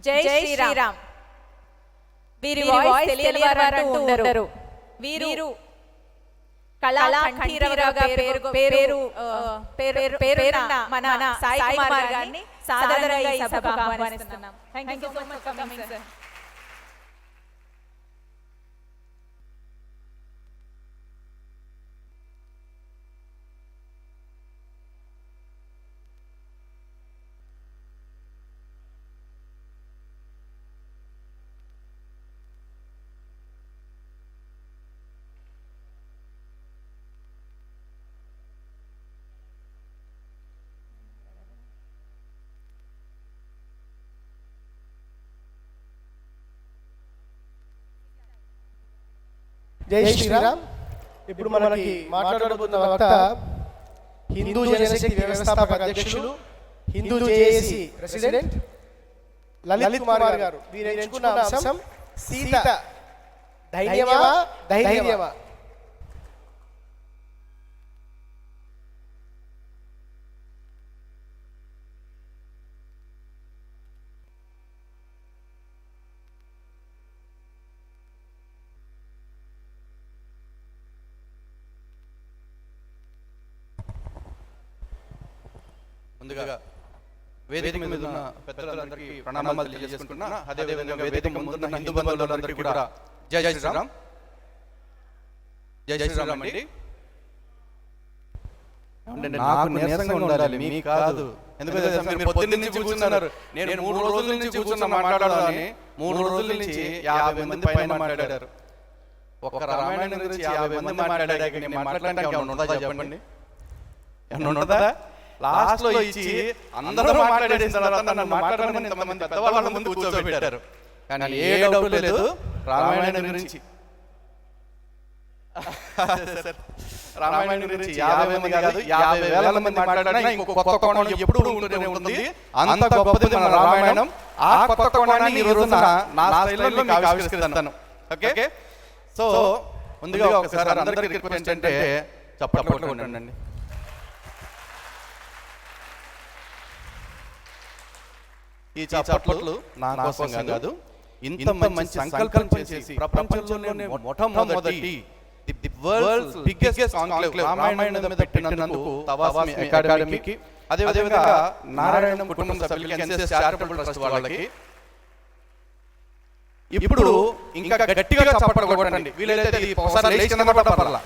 జై శ్రీరామ్. వీరి వాయిస్ తెలియని వారంటూ ఉండరు. వీరు కళా కంఠీరవగా పేరున్న మన సాయి కుమార్ గారిని సాదరంగా ఈ సభకు ఆహ్వానిస్తున్నాం. Thank you so much for coming sir. జై శ్రీరామ్. ఇప్పుడు మనకి మాట్లాడబోతున్న వక్త హిందూ జనశక్తి వ్యవస్థాపక అధ్యక్షులు, హిందూ జేఏసీ ప్రెసిడెంట్ లలిత్ కుమార్ గారు. వీరు ఎంచుకున్న అంశం సీత ధైర్యమా ధైర్యమా. ముందుగా వేదిక మీద ఉన్న పెద్దలందరికీ ప్రణామాలు తెలియజేసుకుంటున్నా. అదేవిధంగా వేదిక ముందున్న హిందూ బంధువులందరికీ కూడా జై శ్రీరామ్. జై శ్రీరామ్ అండి. నాకు నీరసంగా ఉండాలి, మీ కాదు. ఎందుకంటే మీరు పొద్దున్న నుంచి కూర్చున్నారు, నేను 3 రోజుల నుంచి కూర్చున్నా మాట్లాడాలని. 3 రోజుల నుంచి 50 మంది పైన మాట్లాడారు. ఒక రామాయణం గురించి 50 మంది మాట్లాడాక నేను మాట్లాడడానికి ఏమన్నా ఉండదా చెప్పండి? ఏమన్నా ఉండదా? లాస్ట్ లో ఇచ్చి అందరూ మాట్లాడేసిన తర్వాత నన్ను మాట్లాడమని ఇంతమంది పెద్దవాళ్ళ ముందు కూర్చోబెట్టారు. కానీ ఏ డౌట్ లేదు రామాయణం గురించి. రామాయణం గురించి 50 మంది కాదు 50,000 మంది మాట్లాడినా ఇంకో కొత్త కోణం ఎప్పుడు ఉంటూనే ఉంటుంది. అంత గొప్పది మన రామాయణం. ఆ కొత్త కోణాన్ని ఈ రోజున నా స్టైల్లో మీకు ఆవిష్కరిస్తాను. ఓకే, సో ముందుగా ఒకసారి అందరికీ రిక్వెస్ట్ అంటే చప్పట్లు కొట్టండి. ఈ చప్పట్లు నా కోసం కాదు, ఇంత మంచి సంకల్పం చేసి ప్రపంచంలోనే మొట్టమొదటి the world's biggest conclave Ramayanam మీద పెట్టినందుకు తవాస్మి అకాడమీకి, అదేవిధంగా నారాయణం కుటుంబ సభ్యులకి, ఎన్ఎస్ఎస్ చారిటబుల్ ట్రస్ట్ వాళ్ళకి. ఇప్పుడు ఇంకా గట్టిగా చప్పట్లు కొట్టండి. వీలైతే ఒకసారి లేచి నిలబడ్డా పర్లా.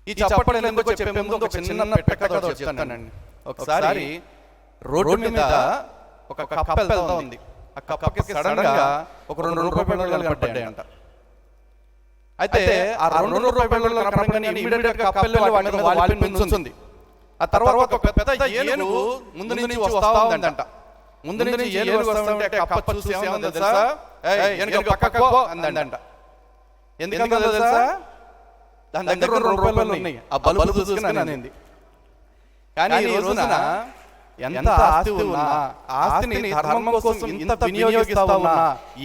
ఈ చప్పట్లు ఎందుకు చెప్పే ముందు ఒక చిన్న పెట్టకథ చెప్తానండి. ఒకసారి రోడ్డు మీద ఒక కప్ప వెళ్తా ఉంది. ఆ కప్పకి సడన్ గా ఒక 2 రూపాయల బిళ్ళలు కనపడ్డాయంట. అయితే ఆ 2 రూపాయల బిళ్ళలు కనపడగానే ఇమ్మీడియట్ గా కప్ప వెళ్ళి వాటి మీద వాలిపోయి నిల్చుంది. ఆ తర్వాత ఒక పెద్ద ఏనుగు ముందు నుంచి వస్తా ఉందంట. ముందు నుంచి ఏనుగు వస్తా ఉంటే కప్ప చూసి ఏమందో తెలుసా? ఏనుగు పక్కకు పో అందంట. ఎందుకంటే తెలుసా? దాని దగ్గర 2 రూపాయలు ఉన్నాయి. ఆ బల్బు చూసుకుని అనేది. కానీ ఈ రోజున ఎంత ఆస్తి ఉన్నా, ఆస్తిని ధర్మం కోసం ఇంత వినియోగిస్తా ఉన్నా,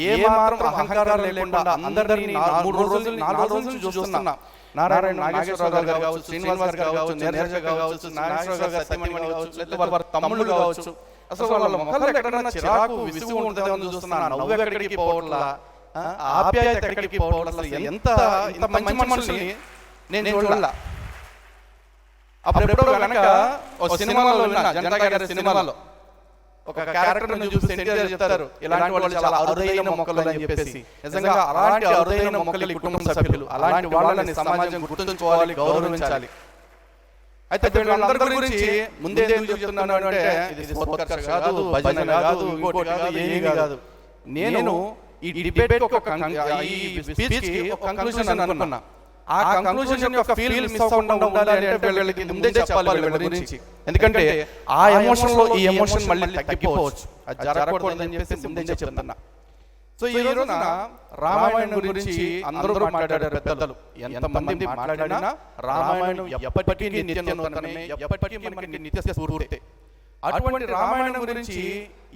ఏ మాత్రం అహంకారం లేకుండా అందరినీ 3 రోజులు 4 రోజులు చూస్తున్నా. నారాయణ నాగేశ్వరరావు గారు కావచ్చు, శ్రీనివాస్ గారు కావచ్చు, నీరజ కావచ్చు, నాగేశ్వరరావు గారు సత్యమణి కావచ్చు, లేదా వారి తమ్ముళ్ళు కావచ్చు, అసలు వాళ్ళ ముఖాలు ఎక్కడైనా చిరాకు విసుగు ఉంటుందని చూస్తున్నా. నవ్వు ఎక్కడికి పోవట్లా, ఆప్యాయత ఎక్కడికి పోవట్లా. ఇంత మంచి మనుషుల్ని నేను చూడాల. అప్పుడెప్పుడు కనుక ఒక సినిమాలో విన్నా, జనతా గారి సినిమాలో ఒక క్యారెక్టర్ చూసి ఎన్టీఆర్ చెప్తారు, ఇలాంటి వాళ్ళు చాలా అరుదైన మొక్కలు అని చెప్పేసి. నిజంగా అలాంటి అరుదైన మొక్కలు కుటుంబ సభ్యులు. అలాంటి వాళ్ళని సమాజం గుర్తుంచుకోవాలి, గౌరవించాలి. అయితే వీళ్ళందరి గురించి ముందే చెప్తున్నాను అంటే ఇది స్పోర్ట్స్ కాదు, భజన కాదు, ఇంకోటి కాదు, ఏమీ కాదు. నేను ఈ డిబేట్ ఒక ఈ స్పీచ్ కి ఒక కంక్లూజన్ అనుకున్నా. ఆ కంక్లూజన్ యొక్క ఫీల్ మిస్ అవ్వకుండా ఉండాలి అంటే వీళ్ళకి ముందే చెప్పాలి వీళ్ళ గురించి. ఎందుకంటే ఆ ఎమోషన్ లో ఈ ఎమోషన్ మళ్ళీ తగ్గిపోవచ్చు. అది జరగకూడదని చెప్పేసి ముందే చెప్తున్నా. సో ఈ రోజున రామాయణం గురించి అందరూ మాట్లాడారు పెద్దలు. ఎంతమంది మాట్లాడినా రామాయణం ఎప్పటికీ నిత్యనూతనమే, ఎప్పటికీ మనకి నిత్య స్ఫూర్తి. అటువంటి రామాయణం గురించి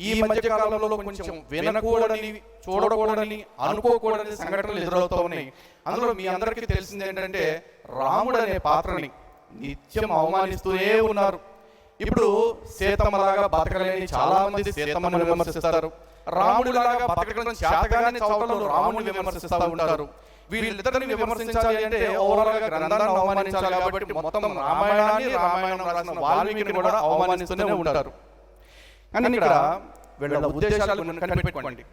ఈ మధ్య కాలంలో కొంచెం వినకూడని, చూడకూడని, అనుకోకూడని సంఘటనలు ఎదురవుతూ ఉన్నాయి. అందులో మీ అందరికీ తెలిసింది ఏంటంటే రాముడు అనే పాత్రని నిత్యం అవమానిస్తూనే ఉన్నారు. ఇప్పుడు సీతమ్మలాగా బతకలేని చాలా మంది సీతమ్మను విమర్శిస్తారు, రాముడిలాగా బతకడం చేతగానే చౌకలో రాముడిని విమర్శిస్తూ ఉంటారు. వీళ్ళిద్దరిని విమర్శించాలి అంటే ఓవరాల్ గా గ్రంథాన్ని అవమానించాలి కాబట్టి మొత్తం రామాయణం రాసిన వాల్మీకిని కూడా అవమానిస్తూనే ఉంటారు. కానీ ఇక్కడ వీళ్ళ ఉద్దేశాలు కనిపెట్టుకోండి.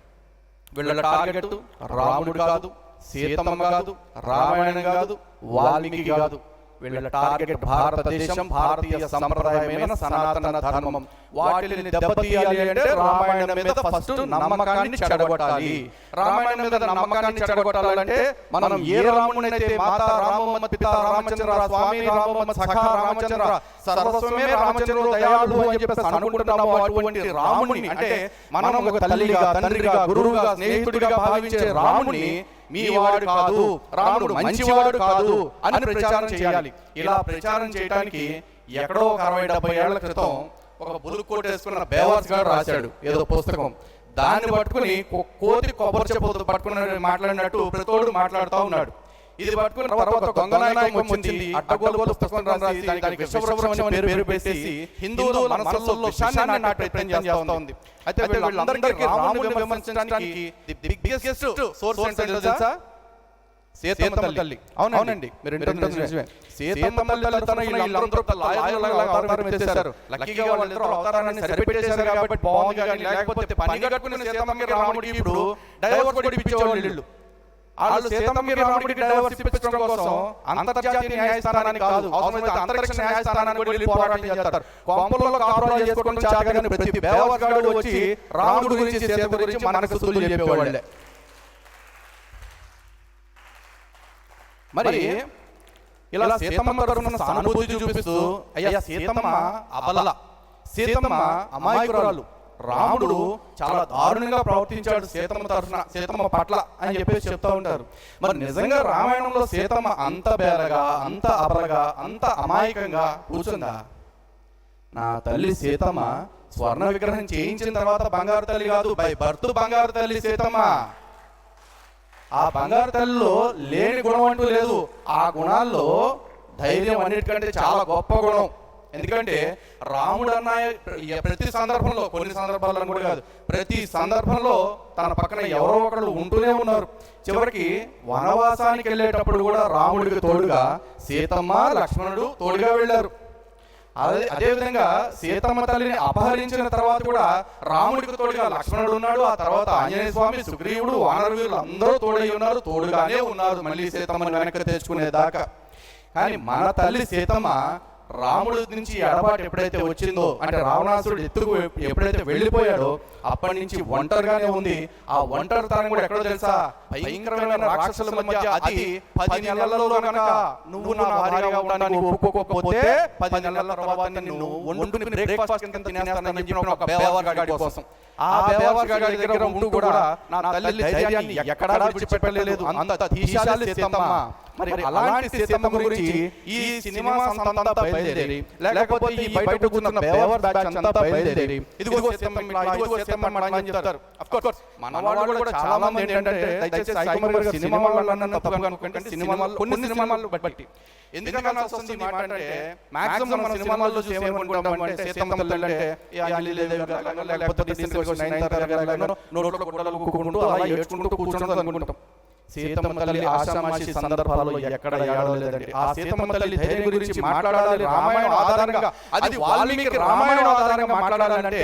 వీళ్ళ టార్గెట్ రాముడు కాదు, సీతమ్మ కాదు, రామాయణం కాదు, వాల్మీకి కాదు. వీళ్ళ టార్గెట్ భారతదేశం, భారతీయ సంప్రదాయమైన సనాతన ధర్మం. వాటిని దెబ్బతీయాలి అంటే రామాయణం మీద ఫస్ట్ నమ్మకాన్ని చెడగొట్టాలి. రామాయణం మీద నమ్మకాన్ని చెడగొట్టాలంటే మనం ఏ రాముడినైతే మాతా రామమ్మ పితా రామచంద్ర స్వామి రామమ్మ సఖా రామచంద్ర సర్వస్వమే రామచంద్రుడు దయాళుడు అని చెప్పేసి అనుకుంటున్నామో అటువంటి రాముడిని, అంటే మనం ఒక తల్లిగా, తండ్రిగా, గురువుగా, స్నేహితుడిగా భావించే రాముడిని మీ వాడు కాదు, రాముడు మంచివాడు కాదు అని ప్రచారం చేయాలి. ఇలా ప్రచారం చేయడానికి ఎక్కడో 60-70 ఏళ్ల క్రితం ఒక బులుగు కోట్ వేసుకున్న బేవర్స్ గారు రాశాడు ఏదో పుస్తకం. దాన్ని పట్టుకుని కోతి కొబ్బరి చెప్పు పట్టుకుని మాట్లాడినట్టు ప్రతోడు మాట్లాడుతూ ఉన్నాడు. ఇది పట్టుకున్న తర్వాత దొంగనాయకం వచ్చింది, అడ్డగోలు పుస్తకం రాసి దానికి విశ్వవృక్షం అని పేరు పెట్టేసి హిందువుల మనసుల్లో విషాన్ని నాటే ప్రయత్నం చేస్తూ ఉంది. అయితే వీళ్ళందరికీ రాముడిని విమర్శించడానికి ది బిగ్గెస్ట్ సోర్స్ ఏంటో తెలుసా? సీతమ్మ తల్లి. అవునండి, మీరు నిజమే. సీతమ్మ తల్లి తన వీళ్ళందరూ లాయర్లుగా అవతారం ఎత్తేశారు. లక్కీగా వాళ్ళిద్దరూ అవతారాన్ని సరిపెట్టేశారు కాబట్టి బాగుంది. కానీ లేకపోతే పని కట్టుకుని సీతమ్మకి రాముడికి ఇప్పుడు డైవర్స్ కూడా ఇప్పించేవాళ్ళు వీళ్ళు. వాళ్ళు సీతమ్మకి రాముడికి డైవర్స్ ఇప్పించడం కోసం అంతర్జాతీయ న్యాయస్థానాన్ని కాదు, అవసరమైతే అంతరిక్ష న్యాయస్థానాన్ని కూడా వెళ్ళి పోరాటం చేస్తారు. కొంపలలో కాపురాలు చేసుకోవడం చేతగాని ప్రతి బేవర్గాడు వచ్చి రాముడి గురించి, సీత గురించి మనకు స్తుతులు చెప్పేవాళ్ళే. మరి ఇలా సీతమ్మ తరఫున సానుభూతి చూపిస్తూ అయ్యా సీతమ్మ అబల, సీతమ్మ అమాయకురాలు, రాముడు చాలా దారుణంగా ప్రవర్తించాడు సీతమ్మ పట్ల అని చెప్పేసి చెప్తా ఉంటారు. మరి నిజంగా రామాయణంలో సీతమ్మ అంత బేరగా, అంత అబలగా, అంత అమాయకంగా కూర్చుందా? నా తల్లి సీతమ్మ స్వర్ణ విగ్రహం చేయించిన తర్వాత బంగారు తల్లి కాదు, బై బర్త్ బంగారు తల్లి సీతమ్మ. ఆ బంగారు తల్లిలో లేని గుణం అంటూ లేదు. ఆ గుణాల్లో ధైర్యం అన్నిటికంటే చాలా గొప్ప గుణం. ఎందుకంటే రాముడు అన్న ప్రతి సందర్భంలో, కొన్ని సందర్భాలను కూడా కాదు, ప్రతి సందర్భంలో తన పక్కన ఎవరో ఒకళ్ళు ఉంటూనే ఉన్నారు. చివరికి వనవాసానికి వెళ్ళేటప్పుడు కూడా రాముడికి తోడుగా సీతమ్మ, లక్ష్మణుడు తోడుగా వెళ్ళారు. అదేవిధంగా సీతమ్మ తల్లిని అపహరించిన తర్వాత కూడా రాముడికి తోడుగా లక్ష్మణుడు ఉన్నాడు. ఆ తర్వాత ఆంజనేయ స్వామి, సుగ్రీవుడు, వానరవీరులు అందరూ తోడై ఉన్నారు, తోడుగానే ఉన్నారు మళ్ళీ సీతమ్మని వెనక్కి తెచ్చుకునేదాకా. కానీ మన తల్లి సీతమ్మ రాముడి నుంచి ఎడబాటు ఎప్పుడైతే వచ్చిందో, అంటే రావణాసురుడు ఎత్తుకు ఎప్పుడైతే వెళ్ళిపోయాడో అప్పటి నుంచి ఒంటరిగానే ఉంది. ఆ ఒంటరితనం కూడా ఎక్కడో తెలుసా? భయంకరమైన రాక్షసుల మధ్య. అది 10 నెలలలో కనుక నువ్వు నా భార్యగా ఉండడానికి ఒప్పుకోకపోతే 10 నెలల తర్వాత నిన్ను వండుకుని బ్రేక్ఫాస్ట్ కింద తినేస్తానని చెప్పిన ఒక బేవర్గాడి కోసం. ఆ బేవర్గాడి దగ్గర ఉంటూ కూడా నా తల్లి ధైర్యాన్ని ఎక్కడా విడిచిపెట్టలేదు. అంత ధీశాలి సీతమ్మ. మరి అలాంటి సీతమ్మ గురించి ఈ సినిమా సంతంతా బయలుదేరి, లేకపోతే ఈ బయట కూర్చున్న బేవర్ బ్యాచ్ అంతా బయలుదేరి ఇదిగో సీతమ్మ ఇదిగో సీతమ్మ అని చెప్తారు. ఆఫ్ కోర్స్ మన వాళ్ళు కూడా చాలా మంది ఏంటంటే దయచేసి సాయి కుమార్ గారు సినిమా వాళ్ళన్న తప్పుగా అనుకుంటే సినిమాలు, కొన్ని సినిమాలు బట్టి ఎందుకన్నా వస్తుంది మాట అంటే మాక్సిమం మన సినిమాల్లో చూసి ఏమనుకుంటామంటే సీతమ్మ తల్లి అంటే ఈ అంజలిదేవి గారు లేకపోతే నోట్లో గుడ్డలు కుక్కుంటూ అలా ఏడ్చుకుంటూ కూర్చుంటుంది అనుకుంటాం. సీతమ్మ తల్లి ఆశామాషి సందర్భాల్లో ఎక్కడ ఏడలేదండి. ఆ సీతమ్మ తల్లి ధైర్యం గురించి మాట్లాడాలి రామాయణ ఆధారంగా, అది వాల్మీకి రామాయణ ఆధారంగా మాట్లాడాలంటే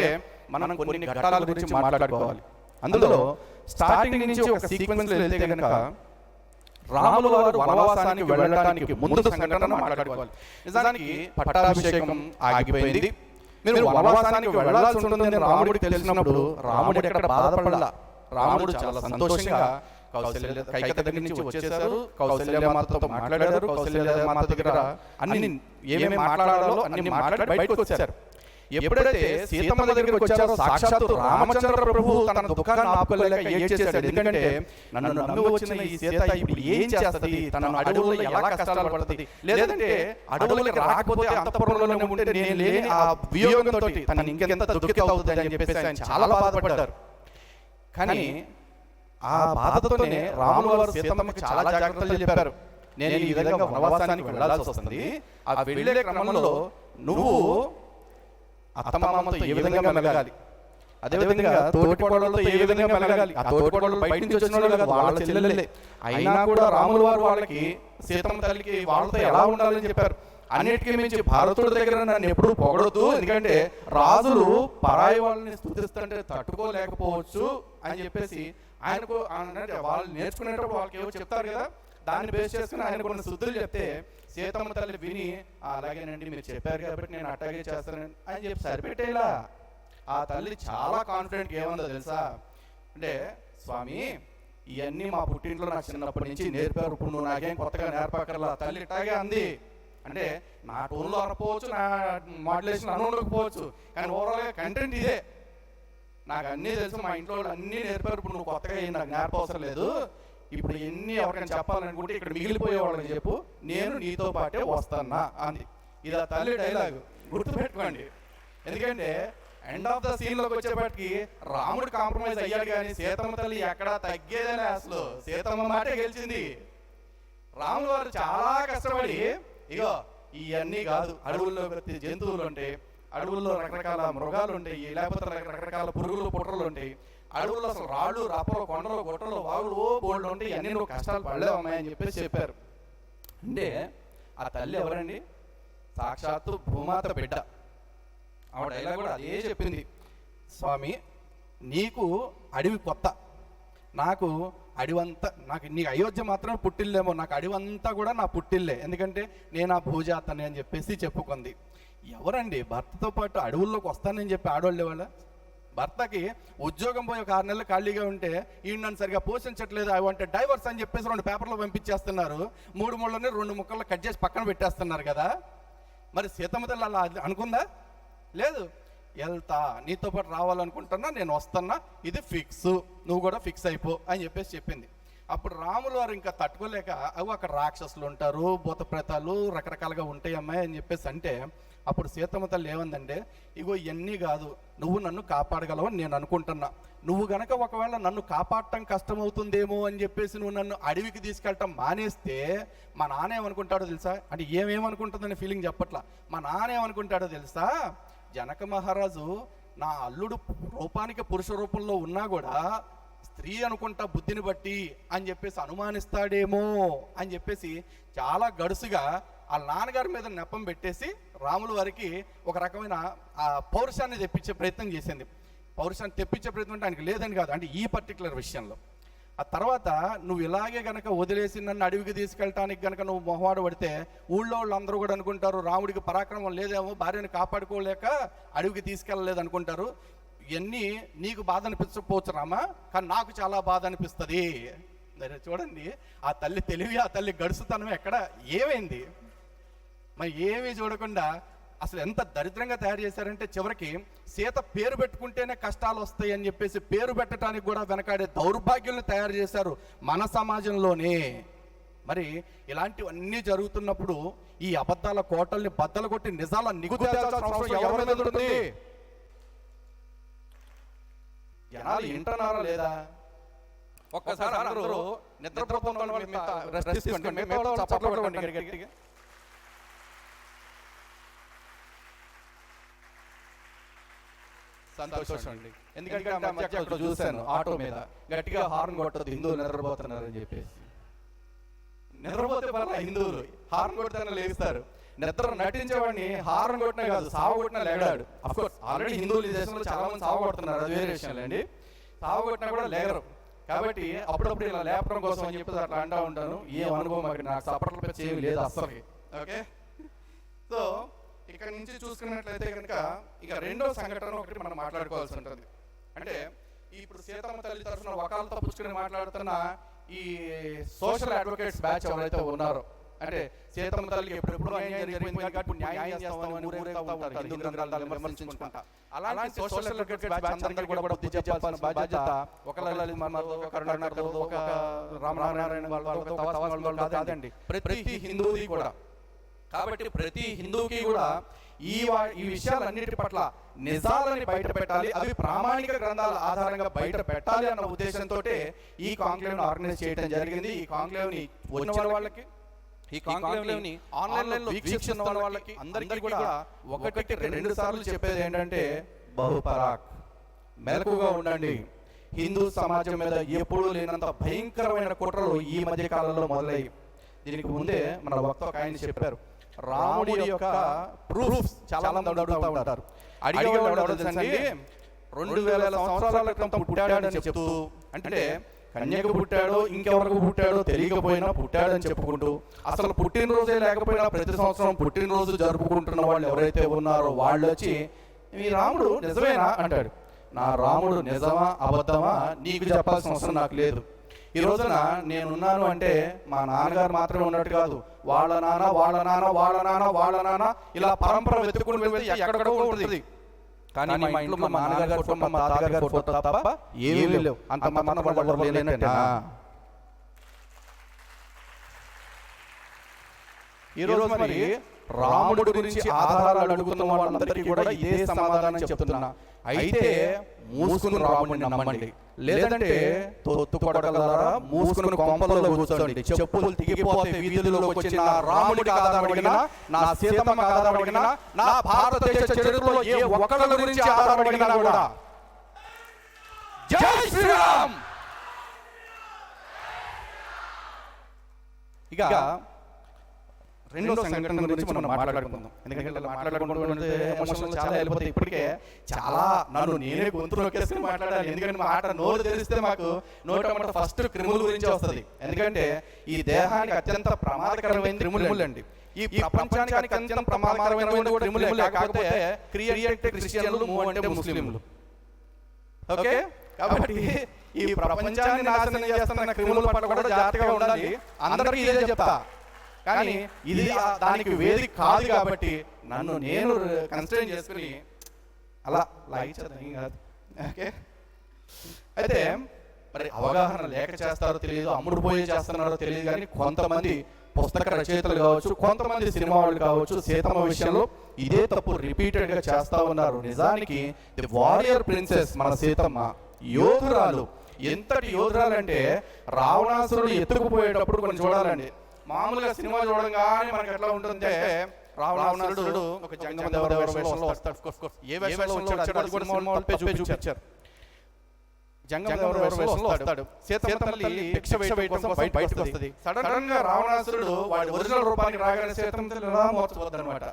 మనం కొన్ని ఘట్టాల గురించి మాట్లాడుకోవాలి. అందులో స్టార్టింగ్ నుంచి ఒక సీక్వెన్స్ లో వెళ్తే కనుక రాములు వారు వనవాసానికి వెళ్ళడానికి ముందు సంఘటన మాట్లాడుకోవాలి. నిజానికి పట్టాభిషేకం ఆగిపోయింది. మీరు వనవాసానికి వెళ్ళాల్సి ఉంటుందని రాముడికి తెలిసినప్పుడు రాముడు ఎక్కడ బాధపడాల, రాముడు చాలా సంతోషంగా కైక దగ్గర నుంచి వచ్చేసారు. కౌసల్యమాతతో మాట్లాడారు. కౌసల్యమాత దగ్గర అన్ని ఏమేమి మాట్లాడాలో అన్ని మాట్లాడి బయటకు వచ్చారు. ఎప్పుడైతే సీతమ్మ దగ్గరికి వచ్చారో సాక్షాత్తు రామచంద్ర ప్రభు తన దుఃఖాన్ని ఆపుకోలేక ఏడ్చేశాడు. ఎందుకంటే నన్ను నమ్మి వచ్చిన ఈ సీత ఇప్పుడు ఏం చేస్తుంది, తన అడవుల్లో ఎలా కష్టాలు పడుతుంది, లేదంటే అడవులకి రాకపోతే అంతఃపురంలోనే ఉంటే నేను లేని ఆ వియోగంతో తను ఇంకెంత దుఃఖిత అవుతుంది అని చెప్పేసి ఆయన చాలా బాధపడ్డారు. కానీ ఆ బాధతోనే రాములు వారు సీతమ్మకి చాలా జాగ్రత్తలు చెప్పారు. నేను ఈ విధంగా వనవాసానికి వెళ్ళాల్సి వస్తుంది. ఆ వెళ్ళే క్రమంలో నువ్వు అత్తమామతో ఏ విధంగా మెలగాలి, అదేవిధంగా తోటికోడలతో ఏ విధంగా మెలగాలి. ఆ తోటికోడలు బయట నుంచి వచ్చిన వాళ్ళు కాదు, వాళ్ళ చెల్లెలే. అయినా కూడా రాముల వారు వాళ్ళకి సీతమ్మ తల్లికి వాళ్ళతో ఎలా ఉండాలని చెప్పారు. అన్నిటికీ మించి భారతుడి దగ్గర నన్ను ఎప్పుడూ పొగడొద్దు, ఎందుకంటే రాజులు పరాయి వాళ్ళని స్తుతిస్తుంటే తట్టుకోలేకపోవచ్చు అని చెప్పేసి ఆయనకు వాళ్ళు నేర్చుకునేటప్పుడు వాళ్ళకి ఏవో చెప్తారు కదా, దాన్ని బేస్ చేసుకుని ఆయన కొన్ని శుద్ధులు చెప్తే సీతమ్మ తల్లి విని అలాగేనండి మీరు చెప్పారు కాబట్టి నేను అట్టాగే చేస్తానండి అని చెప్పి సరిపెట్టేలా. ఆ తల్లి చాలా కాన్ఫిడెంట్ ఏముందో తెలుసా అంటే, స్వామి ఇవన్నీ మా పుట్టింట్లో నాకు చిన్నప్పటి నుంచి నేర్పారు, ఇప్పుడు నువ్వు నాకేం కొత్తగా నేర్పక్కర్లా. తల్లి ఇట్టాగే అంది. అంటే నా టోన్లో అనకపోవచ్చు, నా మాడ్యులేషన్ అనుకోకపోవచ్చు, కానీ ఓవరాల్గా కంటెంట్ ఇదే. నాకు అన్నీ తెలుసు, మా ఇంట్లో వాళ్ళు అన్నీ నేర్పారు, ఇప్పుడు నువ్వు కొత్తగా నాకు నేర్పవసరం లేదు. ఇప్పుడు ఎన్ని ఎవరికైనా చెప్పాలనుకుంటే ఇక్కడ మిగిలిపోయే వాళ్ళని చెప్పు, నేను నీతో పాటే వస్తానా అంది. ఇది ఆ తల్లి డైలాగ్, గుర్తుపెట్టుకోండి. ఎందుకంటే ఎండ్ ఆఫ్ ద సీన్లోకి వచ్చేప్పటికి రాముడు కాంప్రమైజ్ అయ్యాడు, కానీ సీతమ్మ తల్లి ఎక్కడా తగ్గేదనే. అసలు సీతమ్మ మాటే గెలిచింది. రాముల వారు చాలా కష్టపడి ఇగో ఇవన్నీ కాదు, అడవుల్లో జంతువులు ఉంటాయి, అడవుల్లో రకరకాల మృగాలు ఉంటాయి, లేకపోతే రకరకాల పురుగులు పుట్రలు ఉంటాయి, అడవుల్లో అసలు రాళ్ళు రప్పలు కొండలు గుట్టలు వాగులు బోళ్ళు ఉంటాయి, అన్ని నువ్వు కష్టాలు పడలేవు అమ్మాయి అని చెప్పేసి చెప్పారు. అంటే ఆ తల్లి ఎవరండి? సాక్షాత్తు భూమాత బిడ్డ. ఆ డైలాగ్ కూడా అదే చెప్పింది, స్వామి నీకు అడవి కొత్త, నాకు అడివంతా, నాకు నీకు అయోధ్య మాత్రం పుట్టిల్లేమో, నాకు అడివంతా కూడా నా పుట్టిల్లే, ఎందుకంటే నేను ఆ భూజాతని అని చెప్పేసి చెప్పుకుంది. ఎవరండి భర్తతో పాటు అడవుల్లోకి వస్తానని చెప్పి ఆడవాళ్ళే వాళ్ళ? భర్తకి ఉద్యోగం పోయి ఒక 6 నెలలు ఖాళీగా ఉంటే ఈ నన్ను సరిగా పోషించట్లేదు, ఐ వాంట్ డైవర్స్ అని చెప్పేసి 2 పేపర్లు పంపించేస్తున్నారు, 3 ముళ్ళని 2 ముక్కల్లో కట్ చేసి పక్కన పెట్టేస్తున్నారు కదా. మరి సీతమ్మ తల్లి అలా అనుకుందా? లేదు, వెళ్తా, నీతో పాటు రావాలనుకుంటున్నా, నేను వస్తున్నా, ఇది ఫిక్స్, నువ్వు కూడా ఫిక్స్ అయిపో అని చెప్పేసి చెప్పింది. అప్పుడు రాములు వారు ఇంకా తట్టుకోలేక, అవి అక్కడ రాక్షసులు ఉంటారు, భూత ప్రేతాలు రకరకాలుగా ఉంటాయి అమ్మాయి అని చెప్పేసి అంటే, అప్పుడు సీతమ్మ తల్లి ఏమందంటే, ఇగో ఇవన్నీ కాదు, నువ్వు నన్ను కాపాడగలవని నేను అనుకుంటున్నా, నువ్వు గనక ఒకవేళ నన్ను కాపాడటం కష్టమవుతుందేమో అని చెప్పేసి నువ్వు నన్ను అడవికి తీసుకెళ్ళటం మానేస్తే మా నాన్న ఏమనుకుంటాడో తెలుసా? అంటే ఏమేమనుకుంటుందని ఫీలింగ్ చెప్పట్లా. మా నాన్న ఏమనుకుంటాడో తెలుసా? జనక మహారాజు నా అల్లుడు రూపానికి పురుష రూపంలో ఉన్నా కూడా స్త్రీ అనుకుంటా బుద్ధిని బట్టి అని చెప్పేసి అనుమానిస్తాడేమో అని చెప్పేసి చాలా గడుసుగా వాళ్ళ నాన్నగారి మీద నెపం పెట్టేసి రాముల వారికి ఒక రకమైన పౌరుషాన్ని తెప్పించే ప్రయత్నం చేసింది. పౌరుషాన్ని తెప్పించే ప్రయత్నం అంటే ఆయనకి లేదని కాదు, అంటే ఈ పర్టికులర్ విషయంలో. ఆ తర్వాత నువ్వు ఇలాగే గనక వదిలేసి నన్ను అడవికి తీసుకెళ్ళటానికి గనక నువ్వు మొహవాడు పడితే ఊళ్ళో వాళ్ళందరూ కూడా అనుకుంటారు రాముడికి పరాక్రమం లేదేమో, భార్యను కాపాడుకోలేక అడవికి తీసుకెళ్ళలేదు అనుకుంటారు. ఇవన్నీ నీకు బాధ అనిపించకపోవచ్చు రామా, కానీ నాకు చాలా బాధ అనిపిస్తుంది. చూడండి ఆ తల్లి తెలివి, ఆ తల్లి గడుసుతనం ఎక్కడ ఏమైంది? మరి ఏమీ చూడకుండా అసలు ఎంత దరిద్రంగా తయారు చేశారంటే చివరికి సీత పేరు పెట్టుకుంటేనే కష్టాలు వస్తాయి అని చెప్పేసి పేరు పెట్టడానికి కూడా వెనకాడే దౌర్భాగ్యులను తయారు చేశారు మన సమాజంలోనే. మరి ఇలాంటివన్నీ జరుగుతున్నప్పుడు ఈ అబద్ధాల కోటల్ని బద్దలు కొట్టి నిజాల నిగుతుంది. జనాలు వింటున్నారా లేదా? ఒక్కసారి అందరూ నిద్రపోతున్న సంతోషం అండి. ఎందుకంటే ఆ మధ్య అక్కడ చూశాను ఆటో మీద గట్టిగా హార్న్ కొట్టదు, హిందువులు నిద్రపోతున్నారని చెప్పేసి. నిద్రపోతే పర్లా, హిందువులు హార్న్ కొడితేనే లేస్తారు. నిద్ర నటించేవాడిని హార్న్ కొట్టినా కాదు, సాగు కొట్టినా లేడాడు. అఫ్కోర్స్ ఆల్రెడీ హిందువులు ఈ దేశంలో చాలా మంది సాగు కొడుతున్నారు, అది వేరే విషయాలు అండి. సాగు కొట్టినా కూడా లేగరు. కాబట్టి అప్పుడప్పుడు ఇలా లేపడం కోసం అని చెప్పేసి అట్లా అంటూ ఉంటాను. ఏం అనుభవం అక్కడ నాకు సపరేట్ పిచ్చి ఏమి లేదు అస్సలకి. ఓకే, సో ఇక్కడ నుంచి చూసుకున్నట్లయితే కనుక ఇక రెండో సంఘటన ఒకటి మనం మాట్లాడుకోవాల్సి ఉంటుంది. అంటే ఇప్పుడు సీతమ్మ తల్లి తరఫున వకాలతో పుచ్చుకుని మాట్లాడుతున్న ఈ సోషల్ అడ్వకేట్స్ బ్యాచ్ ఎవరైతే ఉన్నారో, అంటే సీతమ్మ తల్లికి ఎప్పుడెప్పుడు న్యాయం జరిగింది కాబట్టి న్యాయం చేస్తామని ఊరేగుతూ ఉంటారు హిందూ గ్రంథాలను విమర్శించుకుంటా. అలాంటి సోషల్ అడ్వకేట్స్ బ్యాచ్ అందరికీ కూడా బుద్ధి చెప్పాల్సిన బాధ్యత ఒక లలిత మహమ్మద్, ఒక కరుణాకర్, ఒక రామనారాయణ వాళ్ళు కాదండి, ప్రతి హిందువుది కూడా. కాబట్టి ప్రతి హిందువుకి కూడా ఈ విషయాలన్నిటి పట్ల నిజాలని బయట పెట్టాలి, అవి ప్రామాణిక గ్రంథాల ఆధారంగా బయట పెట్టాలి అన్న ఉద్దేశంతో ఈ కాంక్లేవ్ని ఆర్గనైజ్ చేయడం జరిగింది. ఈ కాంక్లేవ్ని వచ్చిన వాళ్ళకి ఈ కాంక్లేవ్ని ఆన్లైన్లో వీక్షిస్తున్న వాళ్ళకి అందరికీ కూడా ఒకటికి 2 సార్లు చెప్పేది ఏంటంటే బహుపరాక్, మెలకుగా ఉండండి. హిందూ సమాజం మీద ఎప్పుడూ లేనంత భయంకరమైన కుట్రలు ఈ మధ్య కాలంలో మొదలయ్యి, దీనికి ముందే మన వక్త ఒక ఆయన చెప్పారు, రాముడి యొక్క ప్రూఫ్స్ చాలా మంది అడుగుతూ ఉంటారు. అడిగేవాళ్ళు అడగండి, 2000 సంవత్సరాల క్రితం పుట్టాడని చెప్తూ, అంటే కన్యకు పుట్టాడో ఇంకెవరికి పుట్టాడో తెలియకపోయినా పుట్టాడని చెప్పుకుంటూ, అసలు పుట్టినరోజే లేకపోయినా ప్రతి సంవత్సరం పుట్టినరోజు జరుపుకుంటున్న వాళ్ళు ఎవరైతే ఉన్నారో వాళ్ళు వచ్చి ఈ రాముడు నిజమేనా అంటాడు. నా రాముడు నిజమా అబద్ధమా నీకు చెప్పాల్సిన అవసరం నాకు లేదు. ఈ రోజున నేనున్నాను అంటే మా నాన్నగారు మాత్రమే ఉన్నట్టు కాదు, వాళ్ళ నాన్న వాళ్ళ నాన్న వాళ్ళ నాన్న వాళ్ళ నాన్న ఇలా పరంపర వెతుక్కుని వెళ్తే ఎక్కడెక్కడో ఉంటుంది. కానీ మా ఇంట్లో మా నాన్నగారి ఫోటో మా తాతగారి ఫోటో తప్ప ఏమీ లేవు. అంత మన వాళ్ళు లేనట్టేనా? ఈ రోజు మరి రాముడి గురించి ఆధారాలు అడుగుతున్న వాళ్ళందరికీ కూడా ఇదే సమాధానం చెప్తున్నా. అయితే మూసుకుని రాముడిని నమ్మండి, లేదంటే తొత్తు కొడగలరా మూసుకుని కొంపల్లో కూర్చోండి. చెప్పులు తిగిపోతే వీధుల్లోకి వచ్చి నా రాముడికి ఆధారం అడిగినా, నా సీతమ్మకి ఆధారం అడిగినా, నా భారతదేశ చరిత్రలో ఏ ఒక్కళ్ళ గురించి ఆధారం అడిగినా కూడా జై శ్రీరామ్. ఇక రెండో సంఘటన గురించి మనం మాట్లాడుకుందాం. ఎందుకంటే మాట్లాడుకుంటే ఎమోషనల్ చాలా వెళ్ళిపోతాయి. ఇప్పటికే చాలా నన్ను నేనే గొంతు నొక్కేసుకుని మాట్లాడాలి. ఎందుకంటే మాట నోరు తెలిస్తే మాకు నోటమాట ఫస్ట్ క్రిముల గురించి వస్తుంది. ఎందుకంటే ఈ దేహానికి అత్యంత ప్రమాదకరమైన క్రిములు అండి. ఈ ప్రపంచానికి అత్యంత ప్రమాదకరమైన క్రిములే, కాకపోతే క్రియేట్ క్రిస్టియన్లు, మూవ్ అంటే ముస్లింలు. ఓకే, కాబట్టి ఈ ప్రపంచాన్ని నాశనం చేస్తున్న క్రిముల పట్ల కూడా జాగ్రత్తగా ఉండాలి. అందరికీ ఇదే చెప్తా, కానీ ఇది దానికి వేదిక కాదు కాబట్టి నన్ను నేను కన్స్ట్రెయిన్ చేసుకుని అలా లాగించేది కాదు. ఓకే, అయితే మరి అవగాహన లేక చేస్తారో తెలియదు, అమ్ముడు పోయి చేస్తున్నారో తెలియదు, కానీ కొంతమంది పుస్తక రచయితలు కావచ్చు, కొంతమంది సినిమా వాళ్ళు కావచ్చు, సీతమ్మ విషయంలో ఇదే తప్పు రిపీటెడ్గా చేస్తూ ఉన్నారు. నిజానికి ది వారియర్ ప్రిన్సెస్ మన సీతమ్మ యోధురాలు. ఎంతటి యోధురాలు అంటే రావణాసురుడు ఎత్తుకుపోయేటప్పుడు కొన్ని చూడాలండి. మామూలుగా సినిమా చూడంగానే మనకి ఎట్లా ఉంటుందంటే రావణాసురుడు ఒక జంగమదేవర వేషంలో వస్తాడు. ఏ వేషంలో వచ్చాడు అది కూడా చూపించారు. జంగమదేవర వేషంలో వస్తాడు. సీతమ్మ తల్లి భిక్ష వేయడం కోసం బయటకు వస్తుంది. సడన్ గా రావణాసురుడు వాడి ఒరిజినల్ రూపానికి రాగానే సీతమ్మ తల్లి ఎలా మోర్చపోద్ది అనమాట.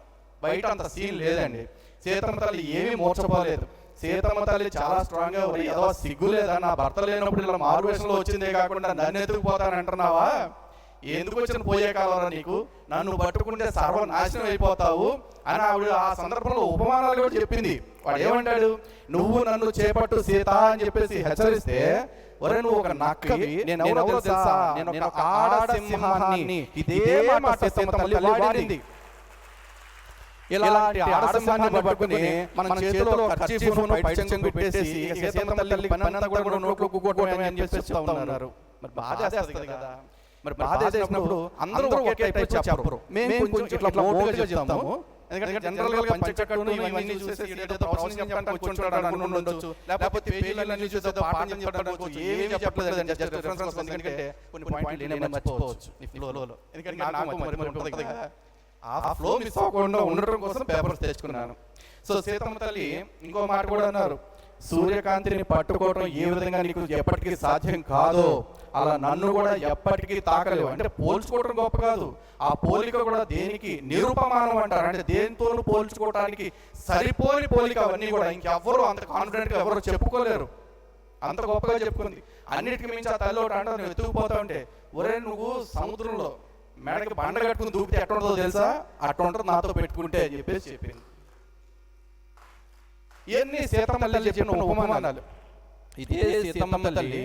బయట అంత సీన్ లేదండి. సీతమ్మ తల్లి ఏమీ మోర్చపోలేదు. సీతమ్మ తల్లి చాలా స్ట్రాంగ్ గా ఏదో సిగ్గు లేదా, నా భర్త లేనప్పుడు ఇలా మారు వేషంలో వచ్చిందే కాకుండా నన్ను ఎత్తుకుపోతానంటున్నావా, ఎందుకు వచ్చిన పోయే కావాలా నీకు, నన్ను పట్టుకుంటే సర్వనాశనం అయిపోతావు అని ఆవిడ ఆ సందర్భంలో ఉపమానాలు కూడా చెప్పింది. వాడు ఏమంటాడు, నువ్వు నన్ను చేపట్టు సీత అని చెప్పేసి హెచ్చరిస్తే, ఒరే నువ్వు ఒక నక్కవి, నేను ఎవరో తెలుసా, నేను ఒక ఆడ సింహాన్ని. ఇదే మాట సీతమ్మ తల్లి వాడింది. ఇలాంటి ఆడసింహాన్ని పట్టుకుని మన చేతిలో కర్చీఫ్ను బయట చెంగు పెట్టేసి సీతమ్మ తల్లి పనంతా కూడా నోట్లో కుక్కోవడం అని చెప్పేసి చెప్తా ఉన్నారు. మరి బాధ వేస్తుంది కదా. మరి బాధ చేసినప్పుడు అందరూ ఒకే టైప్ చెప్పరు, మేము కొంచెం ఇట్లా మోటుగా చెప్తాము. ఎందుకంటే జనరల్ గా పంచకట్టును ఇవన్నీ చూసేసి ఏదో ప్రవచనం చెప్పడానికి వచ్చి ఉంటాడు అనుకుంటుండొచ్చు, లేకపోతే పేజీలన్నీ చూసి ఏదో పాఠం చెప్పడానికి ఏమీ చెప్పలేదు, జస్ట్ రిఫరెన్స్ వస్తుంది. ఎందుకంటే కొన్ని పాయింట్లు నేనే మర్చిపోవచ్చు ఈ ఫ్లోలో, ఎందుకంటే నాకు మరి ఉంటుంది కదా. ఆ ఫ్లో మిస్ అవ్వకుండా ఉండటం కోసం పేపర్స్ తెచ్చుకున్నాను. సో సీతమ్మ తల్లి ఇంకో మాట కూడా అన్నారు, సూర్యకాంతిని పట్టుకోవటం ఏ విధంగా నీకు ఎప్పటికీ సాధ్యం కాదో అలా నన్ను కూడా ఎప్పటికీ తాకలేవు. అంటే పోల్చుకోవటం గొప్ప కాదు, ఆ పోలిక కూడా దేనికి నిరుపమానం అంటారు. అంటే దేనితోనూ పోల్చుకోవటానికి సరిపోని పోలిక. అవన్నీ కూడా ఇంకెవ్వరు అంత కాన్ఫిడెంట్గా ఎవరు చెప్పుకోలేరు, అంత గొప్పగా చెప్పుకుంది. అన్నిటికీ మించి ఆ తల్లి ఒకటి అంటే నువ్వు ఎత్తుకుపోతా ఉంటే, ఒరే నువ్వు సముద్రంలో మేడకి బండ కట్టుకుని దూకితే ఎట్లా ఉంటుందో తెలుసా, అట్లా ఉంటుంది నాతో పెట్టుకుంటే అని చెప్పేసి చెప్పింది. ఇవన్నీ సీతమ్మ తల్లి చెప్పిన ఉపమానాలు. ఇదే సీతమ్మ తల్లి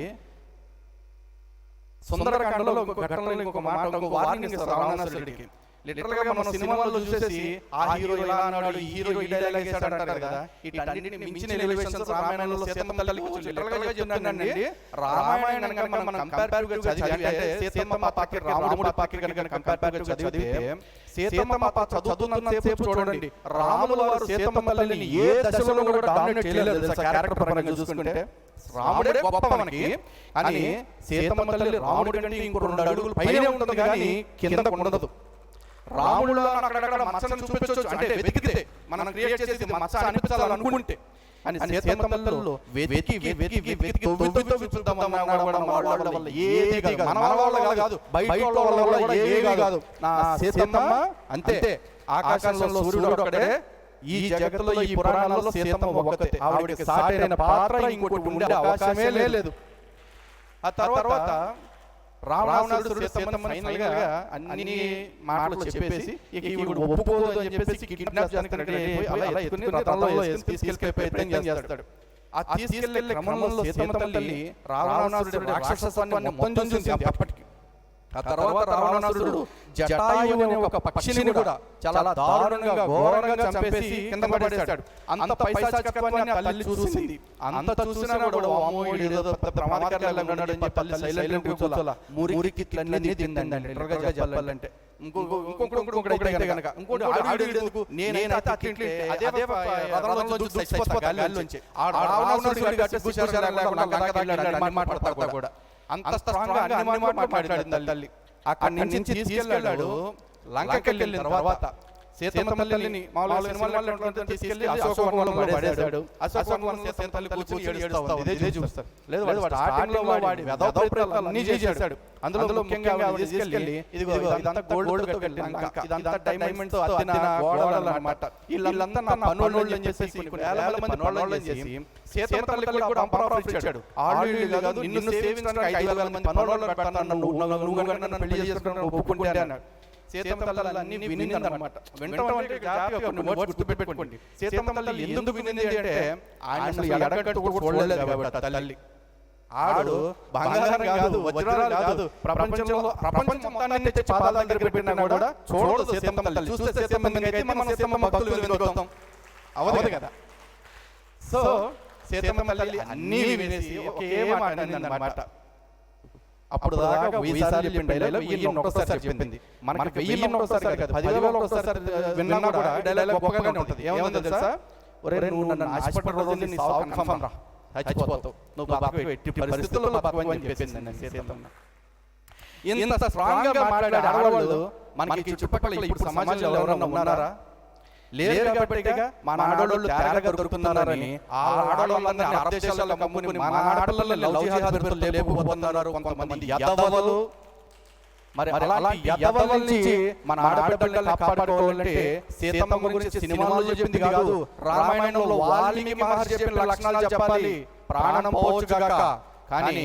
సుందరకాండలో ఇంకొక ఘటనలో ఇంకొక మాట వార్నింగ్ ఇస్తారు రావణాసురుడికి. లిటరల్ గా మనం సినిమాల్లో చూసేసి ఆ హీరో ఇలా అన్నాడు, ఈ హీరో ఈ డైలాగ్ వేసాడు అంటారు కదా. వీటన్నిటిని మించిన ఎలివేషన్స్ రామాయణంలో సీతమ్మ తల్లి గురించి లిటరల్ గా చెప్తున్నానండి. రామాయణం కనుక మనం కంపారిటివ్ గా చదివి అంటే సీతమ్మ పాత్రకి రాముడి పాత్రకి కనుక కంపారిటివ్ గా చదివితే సీతమ్మ పాత్ర చదువుతున్న సేపు చూడండి, రాముల వారు సీతమ్మ తల్లిని ఏ దశలో కూడా డామినేట్ చేయలేదు క్యారెక్టర్ పరంగా చూసుకుంటే. రాముడే గొప్ప మనకి అని సీతమ్మ తల్లి రాముడి కంటే ఇంకో 2 అడుగులు పైనే ఉంటుంది కానీ కింద ఉండదు. రాముడిలో అక్కడక్కడ మచ్చను చూపించవచ్చు అంటే వెతికితే మనం క్రియేట్ చేసి మచ్చ అనిపించాలనుకుంటే అని సీతమ్మ తల్లిలో వెతికి వెతికి వెతికి చూపిద్దామన్నా కూడా వాళ్ళ వల్ల ఏది కాదు, మన వాళ్ళ కాదు, బయట వాళ్ళ వల్ల ఏది కాదు. నా సీతమ్మ అంతే, ఆకాశంలో సూర్యుడు ఒక్కడే, ఈ జగత్తులో ఈ పురాణాల్లో సీతమ్మ ఒక్కతే, ఆవిడకి సాటైన పాత్ర ఇంకోటి ఉండే అవకాశమే లేదు. ఆ తర్వాత రావణాసురుడు సీతమ్మని ఫైనల్ గా అన్ని మాటలు చెప్పేసి ఇక ఈవిడ ఒప్పుకోదు అని చెప్పేసి కిడ్నాప్ చేయడానికి రెడీ అయిపోయి అలా ఎత్తుకుని రథంలో వేసి తీసుకెళ్లే ప్రయత్నం చేస్తాడు. ఆ తీసుకెళ్లే క్రమంలో సీతమ్మ తల్లి రావణాసురుడి రాక్షసత్వాన్ని మొత్తం చూసింది అప్పటికి. ఆ తర్వాత రావణాసురుడు జటాయువు అనే ఒక పక్షిని కూడా చాలా దారుణంగా ఘోరంగా చంపేసి కింద పడేశాడు. అంత పైశాచికత్వాన్ని ఆ తల్లి చూసింది. అంత చూసినా కూడా వామ్మో ఏదో ప్రమాదకరంగా ఉన్నాడు అని తల్లి సైలెంట్ గా కూర్చోలా, మురికిట్లన్నీ తిందండి లిటరల్గా చెప్పాలంటే. ఇంకొకటి కనుక ఇంకోటి ఆడు ఎందుకు నేనైతే అట్లింటే అదే రథంలో చూసి చచ్చిపోతా గాలిలోంచి. ఆ రావణాసురుడు గట్టి కూర్చోరా లేకుండా లంక వెళ్ళాడు అని మాట్లాడతా కూడా. అంత స్ట్రాంగ్ గా అన్ని మాట్లాడింది తల్లి. అక్కడి నుంచి తీసుకెళ్ళాడు. లంకకి వెళ్ళిన తర్వాత సీతమ్మ తల్లిని మామూలుగా సినిమాల్లో తీసుకెళ్లి అశోకవనంలో పడేశాడు. అశోకవనం సీతమ్మ తల్లి కూర్చొని ఏడుస్తా ఉంది. ఇదే చూస్తారు. లేదు వాడు స్టార్టింగ్ లో వాడి వెధప్రయత్నాలు అన్ని చేశాడు. అందులో ముఖ్యంగా తీసుకెళ్లి ఇదిగో ఇదంతా గోల్డ్ తో కట్టిన లంక, ఇదంతా డైమండ్స్ తో అద్దిన గోడలు అన్నమాట. వీళ్ళంతా నా పనోళ్ళు అని చెప్పేసి కొన్ని వేల మంది పనోళ్ళు చేసి సీతమ్మ తల్లికి కూడా అంపర్ ఆఫర్ ఇచ్చాడు. ఆళ్ళు కాదు, నిన్ను సేవించడానికి 5,000 మంది పనోళ్ళు పెడతాను, నువ్వు నన్ను పెళ్లి చేసుకుంటాను ఒప్పుకుంటే అన్నాడు. సీతమ్మ తల్లి అన్ని వినింది అనమాట. గుర్తుపెట్టుకోండి, సీతమ్మ తల్లి ఎందుకు వినింది అంటే ఆయన అసలు ఎడగట్టు కూడా చూడలేదు కాబట్టి తల్లి. ఆడు బంగారం కాదు, వజ్రాలు కాదు, ప్రపంచం మొత్తాన్ని తెచ్చి పాదాల దగ్గర పెట్టినా కూడా చూడదు సీతమ్మ తల్లి. చూస్తే సీతమ్మ అయితే మనం సీతమ్మ భక్తులు వెతుకుతాం, అవదు కదా. సో సీతమ్మ తల్లి అన్ని వినేసి ఒకే మాట అన్నమాట. అప్పుడు దాకా 1000 సార్లు చెప్పిన డైలాగ్ 1000 ఒక్కసారి చెప్పింది. మనకి 1000 ఒక్కసారి కాదు, 10,000 ఒక్కసారి విన్నా కూడా డైలాగ్ గొప్పగానే ఉంటుంది. ఏముందో తెలుసా? ఒరే నువ్వు నన్ను ఆశపడ్డ రోజు నీ సావు కన్ఫర్మ్ రా, చచ్చిపోతావు, నువ్వు బతకవు, ఎట్టి పరిస్థితుల్లో బతకవు అని చెప్పింది సీతమ్మ. ఇంత స్ట్రాంగ్ గా మాట్లాడే ఆడవాళ్ళు మనకి చుట్టుపక్కల ఇప్పుడు సమాజంలో ఎవరైనా ఉన్నారా? లేరు కాబట్టిగా మన ఆడవాళ్ళు తేరగా దొరుకుతున్నారని ఆ ఆడవాళ్ళందరినీ అరబ్ దేశాల్లో కమ్ముకుని మన ఆడపిల్లలు లవ్ జిహాద్ పేరుతో లేపుకుపోతున్నారు కొంతమంది యదవలు. మరి అలాంటి యదవల నుంచి మన ఆడపిల్లల్ని కాపాడుకోవాలంటే సీతమ్మ గురించి సినిమాల్లో చెప్పింది కాదు, రామాయణంలో వాల్మీకి మహర్షి చెప్పిన లక్షణాలు చెప్పాలి. ప్రాణం పోవచ్చుగాక కానీ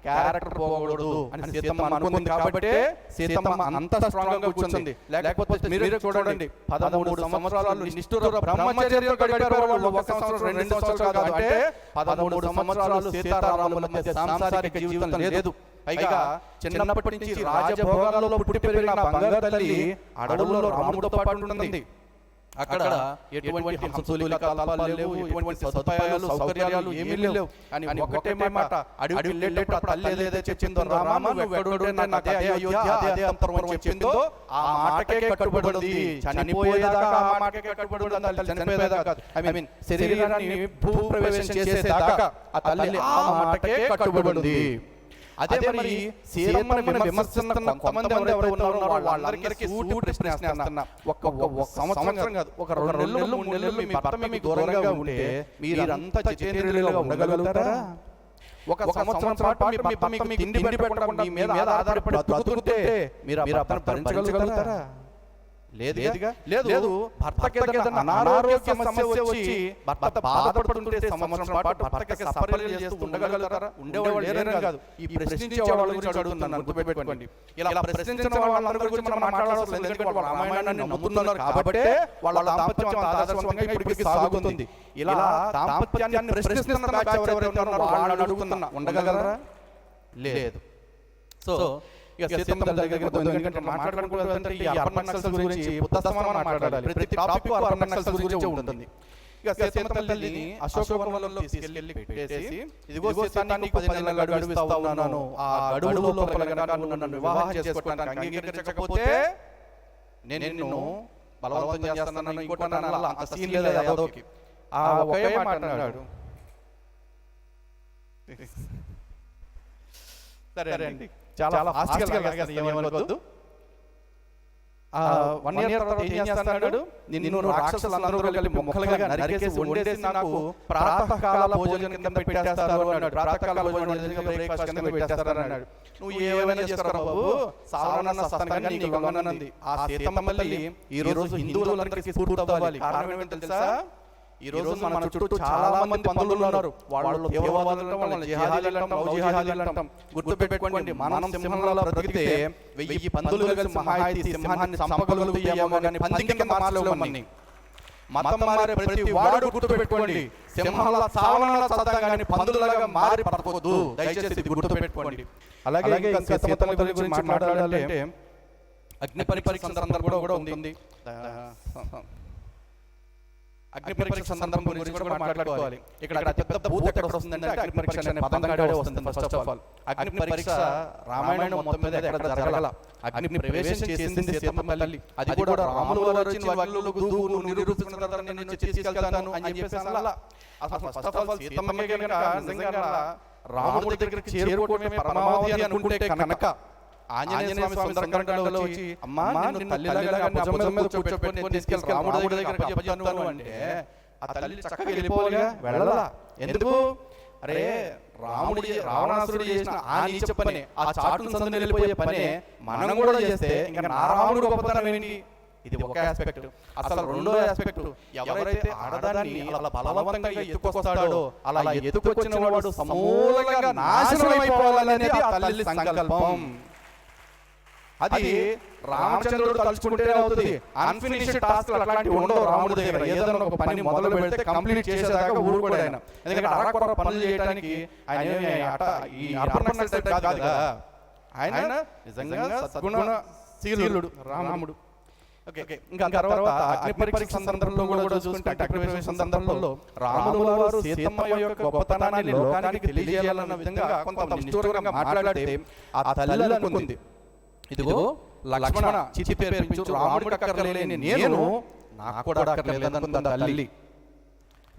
క్యారెక్టర్ పోకూడదు అని సీతమ్మ అనుకుంది కాబట్టి సీతమ్మ అంత స్ట్రాంగ్ గా కూర్చుంది. లేకపోతే మీరే చూడండి, 13 సంవత్సరాలు నిష్ఠుర బ్రహ్మచర్యం గడిపారు వాళ్ళు. 1 సంవత్సరం 2 సంవత్సరాలు కాదు అంటే 13 సంవత్సరాలు సీతారాముల మధ్య సాంసారిక జీవితం లేదు. పైగా చిన్నప్పటి నుంచి రాజభోగాలలో పుట్టి పెరిగిన బంగారు తల్లి అడవుల్లో రాముడితో పాటు ఉంటుంది. అక్కడ ఎటువంటి హంసతూలిక కలాపాలు లేవు, ఎటువంటి సదుపాయాలు సౌకర్యాలు ఏమీ లేవు. అని ఒకటే మాట, అడవికి వెళ్ళేటప్పుడు తల్లి ఏదైతే చెప్పిందో రామ నువ్వు ఎక్కడుంటే నాకు అదే అయోధ్య అదే అంతఃపురం చెప్పిందో ఆ మాటకే కట్టుబడింది. చనిపోయేదాకా ఆ మాటకే కట్టుబడింది. చనిపోయేదాకా కాదు, ఐ మీన్ శరీరాన్ని భూప్రవేశం చేసేదాకా ఆ తల్లి ఆ మాటకే కట్టుబడింది. అదే మరి సీతమ్మని విమర్శిస్తున్న కొంతమంది ఎవరైతే ఉన్నారో వాళ్ళందరికీ సూటి ప్రశ్న వేస్తున్నా. ఒక సంవత్సరం కాదు, ఒక 2 నెలలు 3 నెలలు మీ భర్త మీకు దూరంగా ఉంటే మీరంతా జితేంద్రియులుగా ఉండగలుగుతారా? ఒక సంవత్సరం పాటు మీ భర్త మీకు తిండి పెట్టకుండా మీ మీద ఆధారపడి బతుకుతుంటే మీరు ఆ భర్తను భరించగలుగుతారా? లేదు. భర్తకి ఏదైనా అనారోగ్య సమస్య వచ్చి భర్త బాధపడుతుంటే సంవత్సరం పాటు భర్తకి సపర్యలు చేస్తూ ఉండగలుగుతారా? ఉండేవాళ్ళు లేరని కాదు, ఈ ప్రశ్నించే వాళ్ళ గురించి అడుగుతున్నాను, గుర్తుపెట్టుకోండి. ఇలా ప్రశ్నించిన వాళ్ళందరి గురించి మనం మాట్లాడాల్సి, ఎందుకంటే వాళ్ళు రామాయణాన్ని నమ్ముతున్నారు కాబట్టి వాళ్ళ దాంపత్యం ఆదర్శవంతంగా ఇప్పటికీ సాగుతుంది. ఇలా దాంపత్యాన్ని ప్రశ్నిస్తున్న బ్యాచ్ ఎవరెవరైతే ఉన్నారో వాళ్ళని అడుగుతున్నా, ఉండగలరా? లేదు. సో ఇక సీతమ్మ తల్లి దగ్గరికి పోతుంది. ఎందుకంటే మాట్లాడుకుంటే ఈ అర్బన్ నక్సల్స్ గురించి ఉత్తమమైన మాట్లాడాలి. ప్రతి టాపిక్ అర్బన్ నక్సల్స్ గురించి ఉంటుంది. ఇక సీతమ్మ తల్లిని అశోకవనంలో తీసుకెళ్లి పెట్టేసి, ఇదిగో సీత నీకు 10 నెలల గడువు ఇస్తా ఉన్నాను, ఆ గడువు లోపల గనుక నువ్వు నన్ను వివాహం చేసుకోవడానికి అంగీకరించకపోతే నేను నిన్ను బలవంతం చేస్తానని ఇంకోటి అనాలా, అంత సీన్ లేదు యాదవ్కి. ఆ ఒకే మాట అన్నాడు. సరే అండి, చాలా ఫాస్ట్గా ఏమనుకోవద్దు. 1 year తర్వాత ఏం చేస్తాడు, నిన్ను రాక్షసులందరూ కలిపి ముక్కలుగా నరికేసి వండేసి నాకు ప్రాతకాల భోజనం కింద పెట్టేస్తారు అన్నాడు. ప్రాతకాల భోజనం బ్రేక్ఫాస్ట్ కింద పెట్టేస్తారు అన్నాడు. నువ్వు ఏమైనా చేస్తారా బాబు, సావనన్న సస్తాను కానీ నీకు గమనంది. ఆ సీతమ్మ తల్లి ఈ రోజు హిందువులందరికీ స్ఫూర్తి అవ్వాలి. కారణం ఏంటో తెలుసా, ఈ రోజు మన చుట్టూ చాలా మంది పందులు ఉన్నారు. వాళ్ళు దేవవాదులు అంటాం, వాళ్ళని జిహాదీలు అంటాం, లవ్ జిహాదీలు అంటాం. గుర్తుపెట్టుకోండి, మనం సింహంలా బ్రతికితే 1000 పందులు కలిసి మహాయితీ సింహాన్ని చంపగలుగుతాయేమో కానీ పంది కింద మార్చలేమని. మతం మారే ప్రతి వాడు గుర్తుపెట్టుకోండి, సింహాల చావనలా చద్దాం కానీ పందులలాగా మారి పడకూడదు. దయచేసి ఇది గుర్తుపెట్టుకోండి. అలాగే ఇంకా సీతమ్మ తల్లి గురించి మాట్లాడాలంటే అగ్ని పరీక్ష సందర్భం కూడా ఉంది. అగ్ని పరీక్ష సందర్భం గురించి కూడా మాట్లాడుకోవాలి. ఇక్కడ పెద్ద భూత ఎక్కడ వస్తుందంటే అగ్ని పరీక్ష అనే పదం కాడే వస్తుంది. ఫస్ట్ ఆఫ్ ఆల్ అగ్ని పరీక్ష రామాయణం మొత్తం మీద ఎక్కడ జరగల. అగ్ని ప్రవేశం చేసింది సీతమ్మ తల్లి. అది కూడా రాములు వారు వచ్చి నువ్వు నిరూపించిన తర్వాత నేను తీసుకెళ్తాను అని చెప్పేసి అలా. అసలు ఫస్ట్ ఆఫ్ ఆల్ సీతమ్మకి కనుక నిజంగా రాముడి దగ్గరికి చేరుకోవడమే పరమావధి అనుకుంటే కనుక ఆంజనేయ స్వామి సంకటంలో వచ్చి అమ్మా నిన్ను తల్లిలాగా నా భుజం మీద కూర్చోబెట్టి నేను తీసుకెళ్ళి రాముడి దగ్గర చెప్తాను అంటే ఆ తల్లి చక్కగా వెళ్ళిపోవాలిగా, వెళ్ళలా. ఎందుకు? అరే రావణాసురుడు చేసిన ఆ నీచ పని, ఆ చాటును సందుని వెళ్ళిపోయే పని మనం కూడా చేస్తే ఇంకా నా రాముడు గొప్పతనం ఏంటి? ఇది ఒక ఆస్పెక్ట్. అసలు రెండో ఆస్పెక్ట్, ఎవరైతే ఆడదాన్ని అలా బలవంతంగా ఎత్తుకొస్తాడో అలా ఎత్తుకొచ్చిన వాడు సమూలంగా నాశనం అయిపోవాలనేది ఆ తల్లి సంకల్పం. అది రామచంద్రుడు తలుచుకుంటేనే అవుతుంది. అన్ఫినిష్డ్ టాస్క్ అట్లాంటివి ఉండవు రాముడి దగ్గర. ఏదైనా ఒక పని మొదలు పెడితే కంప్లీట్ చేసేదాకా ఊరుకోడు ఆయన. ఎందుకంటే అరకొర పనులు చేయడానికి ఆయన ఈ అర్బన్ టైప్ కాదు కదా. ఆయన నిజంగా సద్గుణశీలుడు రాముడు. ఇంకా తర్వాత అగ్ని పరీక్ష సందర్భంలో కూడా చూసుకుంటే అగ్ని పరీక్ష సందర్భంలో రాముల వారు సీతమ్మ యొక్క గొప్పతనాన్ని లోకానికి తెలియజేయాలన్న విధంగా కొంత నిష్ఠూరంగా మాట్లాడితే ఆ తల్లి అనుకుంది, ఇదిగో లక్ష్మణ చిచి పేర్పించు, రాముడికి అక్కర్లేని నేను నాకు కూడా అక్కర్లేదనుకుంది తల్లి.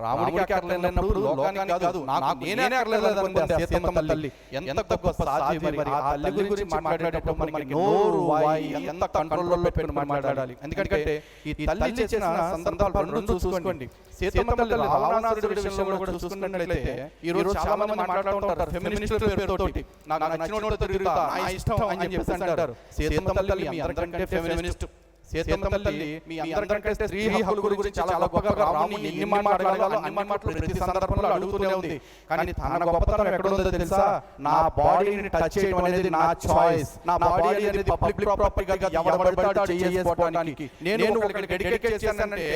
రాముడికి అక్కర్లేనప్పుడు లోకానికి కాదు, నాకు నేనే అక్కర్లేదనుకుంది సీతమ్మ తల్లి. ఎంత గొప్ప సాధ్యం మరి. ఆ తల్లి గురించి మాట్లాడేటప్పుడు మనకి నోరు వాయి ఎంత కంట్రోల్లో పెట్టుకుని మాట్లాడాలి. ఎందుకంటే ఈ తల్లి చేసిన సందర్భాలు రెండు చూసుకోండి. సీతమ్మ తల్లి రావణాసురుడి విషయంలో కూడా చూసుకున్నట్లయితే ఈ రోజు చాలా మంది మాట్లాడుతుంటారు ఫెమినిస్టుల పేరుతోటి, నాకు నచ్చినోడు తిరుగుతా, నా ఇష్టం అని చెప్పేసి అంటారు. సీతమ్మ తల్లి మీ అందరికంటే ఫెమినిస్ట్. సీతమ్మ తల్లి మీ అందరికంటే స్త్రీ హక్కుల గురించి చాలా గొప్పగా రాముడిని ఎన్ని మాట్లాడాలో అన్ని మాటలు ప్రతి సందర్భంలో అడుగుతూనే ఉంది. కానీ తన గొప్పతనం ఎక్కడ ఉందో తెలుసా? నా బాడీని టచ్ చేయడం అనేది నా చాయిస్. నా బాడీ అనేది పబ్లిక్ ప్రాపర్టీగా ఎవరు పడతాడో చేసుకోవడానికి నేను ఒకరికి డెడికేట్ చేశానంటే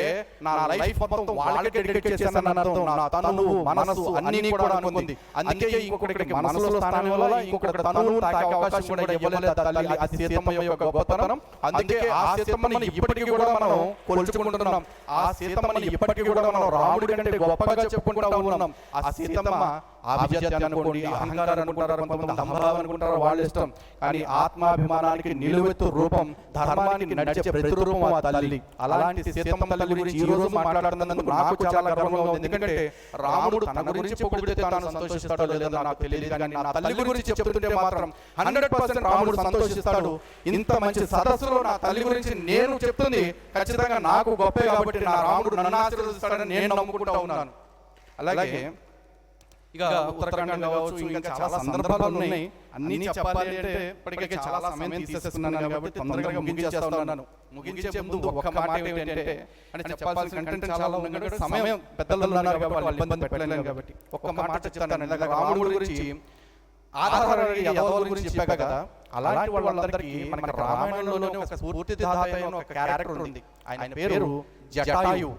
నా లైఫ్ మొత్తం వాళ్ళకి డెడికేట్ చేశానని అర్థం. నా తనువు మనసు అన్ని కూడా అనుకుంది. అందుకే ఇంకొకరికి మనసులో స్థానం వల్ల ఇంకొకటి తనువు తాకే అవకాశం కూడా ఇవ్వలేదు తల్లి. అది సీతమ్మ యొక్క గొప్పతనం. అందుకే ఆ సీతమ్మని ఇప్పటికీ కూడా మనం కొలుచుకుంటున్నాం. ఆ సీతమ్మని ఇప్పటికీ కూడా మనం రాముడి కంటే గొప్పగా చెప్పుకుంటూ ఉన్నాం. ఆ సీతమ్మ ఆభిజాత్యం అనుకోండి, అహంకారం అనుకుంటారు, కొంతమంది దంభావం అనుకుంటారు, వాళ్ళ ఇష్టం. కానీ ఆత్మాభిమానానికి నిలువెత్తు రూపం, ధర్మానికి నడిచే ప్రతిరూపం ఆ తల్లి. అలాంటి సీతమ్మ తల్లి గురించి ఈ రోజు మాట్లాడుతున్నందుకు నాకు చాలా గర్వంగా ఉంది. ఎందుకంటే రాముడు తన గురించి పొగిడితే తాను సంతోషిస్తాడో లేదో నాకు తెలియదు, కానీ నా తల్లి గురించి చెప్తుంటే మాత్రం 100% రాముడు సంతోషిస్తాడు. ఇంత మంచి సదస్సులో నా తల్లి గురించి నేను చెప్తుంది ఖచ్చితంగా నాకు గొప్పే కాబట్టి నా రాముడు నన్ను ఆశీర్వదిస్తాడని నేను నమ్ముకుంటా ఉన్నాను. అలాగే ఇక ఉత్తరాఖండ్ కావచ్చు, ఇంకా చాలా సందర్భాలు ఉన్నాయి. అన్ని చెప్పాలి అంటే ఇప్పటికే చాలా సమయం తీసేస్తున్నాను కాబట్టి తొందరగా ముగించేస్తున్నాను. ముగించే ముందు ఒక్క మాట ఏంటంటే, అంటే చెప్పాల్సిన కంటెంట్ చాలా ఉంది కాబట్టి సమయం పెద్దలు ఉన్నారు కాబట్టి వాళ్ళు ఇబ్బంది పెట్టలేను కాబట్టి ఒక్క మాట చెప్తాను. రాముడి గురించి ఆధారానికి యదవుల గురించి చెప్పా కదా, అలాంటి వాళ్ళందరికీ మనకి రామాయణంలోనే ఒక స్ఫూర్తిదాత అయిన ఒక క్యారెక్టర్ ఉంది. ఆయన పేరు జటాయు.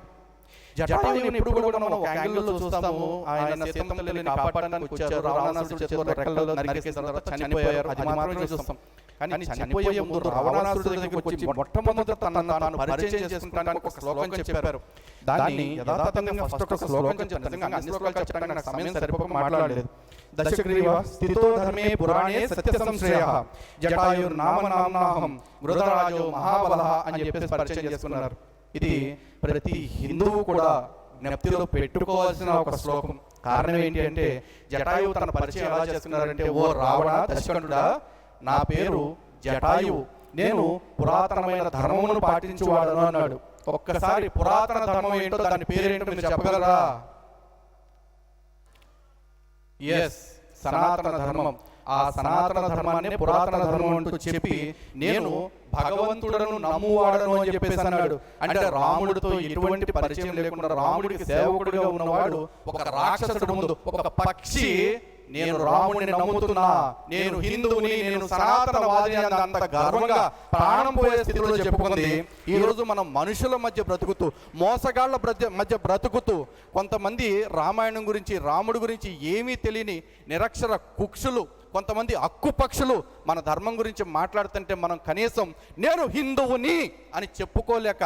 జటాయువుని ఎప్పుడు కూడా మనం ఒక యాంగిల్లో చూస్తాము. ఆయన సీతమ్మ తల్లిని కాపాడడానికి వచ్చారు, రావణాసురుడి చేతిలో రెక్కలు నరికేసిన తర్వాత చనిపోయారు, అది మాత్రమే చూస్తాం. కానీ చనిపోయే ముందు రావణాసురుడి దగ్గరికి వచ్చి మొట్టమొదట తాను పరిచయం చేసుకుంటానికి ఒక శ్లోకం చెప్పారు. దాన్ని యథాతథంగా ఫస్ట్ ఒక శ్లోకం చెప్పారు. నిజంగా అన్ని శ్లోకాలు చెప్పడానికి నాకు సమయం సరిపోక మాట్లాడలేదు. దశగ్రీవ స్థితో ధర్మే పురాణే సత్య సంశ్రయః జటాయుర్నామనామ్నాహం మృతరాజో మహాబలః అని చెప్పేసి పరిచయం చేసుకున్నారు. ఇది ప్రతి హిందువు కూడా జ్ఞప్తిలో పెట్టుకోవాల్సిన ఒక శ్లోకం. కారణం ఏంటి అంటే, జటాయువు తన పరిచయం ఎలా చేసుకున్నారంటే, ఓ రావణ దశకంఠుడా, నా పేరు జటాయువు, నేను పురాతనమైన ధర్మమును పాటించువాడను అన్నాడు. ఒక్కసారి పురాతన ధర్మం ఏంటో, దాని పేరేంటో మీరు చెప్పగలరా? ఎస్, సనాతన ధర్మం. ఆ సనాతన ధర్మాన్ని పురాతన ధర్మం అంటూ చెప్పి, నేను భగవంతుడను నమ్మువాడను అని చెప్పేసి అన్నాడు. అంటే రాముడితో ఎటువంటి పరిచయం లేకుండా రాముడికి సేవకుడిగా ఉన్నవాడు ఒక రాక్షసుడు ముందు, ఒక పక్షి, నేను రాముడిని నమ్ముతున్నా, నేను హిందువుని, నేను సనాతనవాదిని అని అంత గర్వంగా ప్రాణం పోయే స్థితిలో చెప్పుకుంది. ఈ రోజు మనం మనుషుల మధ్య బ్రతుకుతూ, మోసగాళ్ల మధ్య బ్రతుకుతూ, కొంతమంది రామాయణం గురించి, రాముడి గురించి ఏమీ తెలియని నిరక్షర కుక్షులు, కొంతమంది అక్కు పక్షులు మన ధర్మం గురించి మాట్లాడుతుంటే మనం కనీసం నేను హిందువుని అని చెప్పుకోలేక,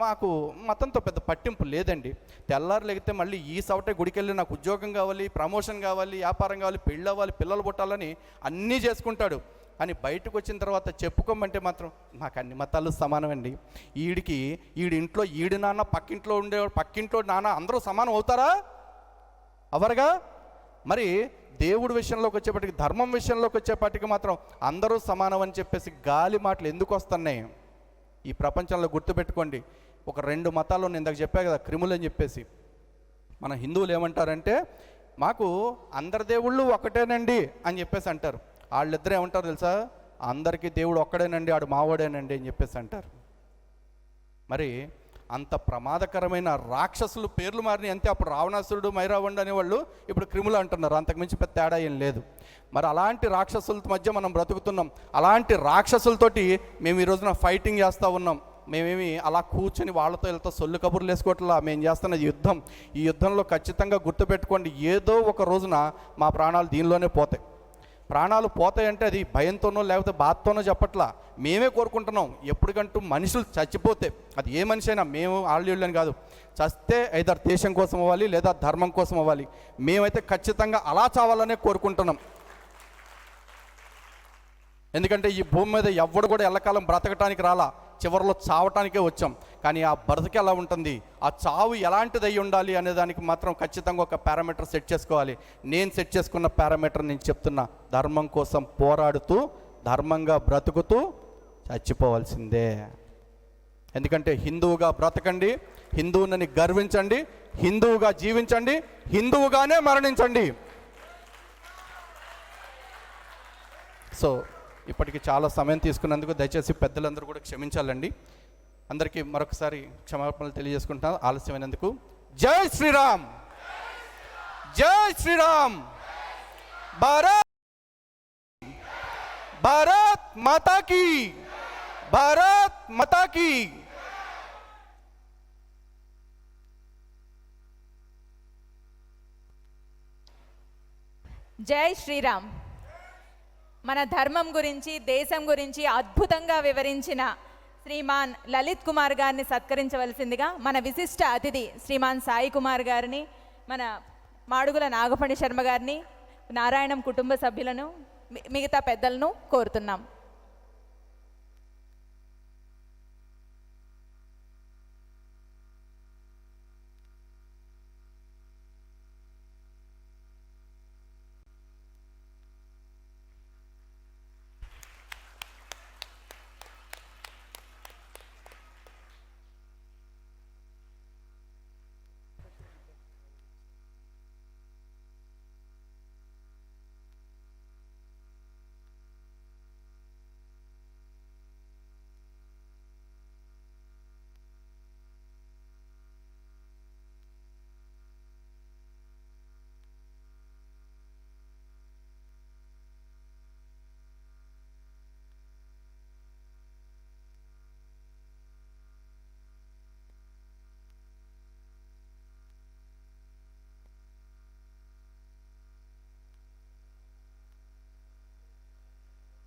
మాకు మతంతో పెద్ద పట్టింపు లేదండి. తెల్లారు లేగితే మళ్ళీ ఈ సవటే గుడికి వెళ్ళి నాకు ఉద్యోగం కావాలి, ప్రమోషన్ కావాలి, వ్యాపారం కావాలి, పెళ్ళి అవ్వాలి, పిల్లలు పుట్టాలని అన్నీ చేసుకుంటాడు. కానీ బయటకు వచ్చిన తర్వాత చెప్పుకోమంటే మాత్రం మాకు అన్ని మతాలు సమానమండి. ఈడి ఇంట్లో ఈడి నాన్న, పక్కింట్లో నాన్న అందరూ సమానం అవుతారా? అవరుగా. మరి దేవుడి విషయంలోకి వచ్చేపటికి, ధర్మం విషయంలోకి వచ్చేపటికి మాత్రం అందరూ సమానం అని చెప్పేసి గాలి మాటలు ఎందుకు వస్తున్నాయి? ఈ ప్రపంచంలో గుర్తుపెట్టుకోండి, ఒక 2 మతాల్లో నేను ఇందాక చెప్పా కదా, క్రిములు అని చెప్పేసి. మన హిందువులు ఏమంటారంటే, మాకు అందరి దేవుళ్ళు ఒకటేనండి అని చెప్పేసి అంటారు. వాళ్ళిద్దరు ఏమంటారు తెలుసా? అందరికీ దేవుడు ఒక్కడేనండి, ఆడు మావాడేనండి అని చెప్పేసి అంటారు. మరి అంత ప్రమాదకరమైన రాక్షసులు పేర్లు మారినాయి అంతే. అప్పుడు రావణాసురుడు, మైరావణుడు అనేవాళ్ళు ఇప్పుడు క్రిములు అంటున్నారు. అంతకుమించి పెద్ద తేడా ఏం లేదు. మరి అలాంటి రాక్షసుల మధ్య మనం బ్రతుకుతున్నాం. అలాంటి రాక్షసులతోటి మేము ఈ రోజున ఫైటింగ్ చేస్తూ ఉన్నాం. మేమేమి అలా కూర్చొని వాళ్ళతో వీళ్ళతో సొల్లు కబుర్లు వేసుకోవట్లా. మేము చేస్తున్నది యుద్ధం. ఈ యుద్ధంలో ఖచ్చితంగా గుర్తుపెట్టుకోండి, ఏదో ఒక రోజున మా ప్రాణాలు దీనిలోనే పోతాయి. ప్రాణాలు పోతాయంటే అది భయంతోనో లేకపోతే బాధతోనో చెప్పట్లా, మేమే కోరుకుంటున్నాం. ఎప్పటికంటూ మనుషులు చచ్చిపోతే, అది ఏ మనిషి అయినా, మేము ఆళ్ళని కాదు, చస్తే ఐదర్ దేశం కోసం అవ్వాలి లేదా ధర్మం కోసం అవ్వాలి. మేమైతే ఖచ్చితంగా అలా చావాలనే కోరుకుంటున్నాం. ఎందుకంటే ఈ భూమి మీద ఎవ్వడు కూడా ఎల్లకాలం బ్రతకటానికి రాలా, చివరిలో చావటానికే వచ్చాం. కానీ ఆ బ్రతికి ఎలా ఉంటుంది, ఆ చావు ఎలాంటిది అయి ఉండాలి అనే దానికి మాత్రం ఖచ్చితంగా ఒక పారామీటర్ సెట్ చేసుకోవాలి. నేను సెట్ చేసుకున్న పారామీటర్ నేను చెప్తున్నా, ధర్మం కోసం పోరాడుతూ, ధర్మంగా బ్రతుకుతూ చచ్చిపోవాల్సిందే. ఎందుకంటే హిందువుగా బ్రతకండి, హిందువుని గర్వించండి, హిందువుగా జీవించండి, హిందువుగానే మరణించండి. సో ఇప్పటికి చాలా సమయం తీసుకున్నందుకు దయచేసి పెద్దలందరూ కూడా క్షమించాలండి. అందరికీ మరొకసారి క్షమాపణలు తెలియజేసుకుంటున్నాను ఆలస్యమైనందుకు. జై శ్రీరామ్, జై శ్రీరామ్, భారత్ భారత్ మాతా కీ, భారత్ మాతా కీ. జై శ్రీరామ్. మన ధర్మం గురించి, దేశం గురించి అద్భుతంగా వివరించిన శ్రీమాన్ లలిత్ కుమార్ గారిని సత్కరించవలసిందిగా మన విశిష్ట అతిథి శ్రీమాన్ సాయి కుమార్ గారిని, మన మాడుగుల నాగఫణి శర్మ గారిని, నారాయణం కుటుంబ సభ్యులను, మిగతా పెద్దలను కోరుతున్నాం.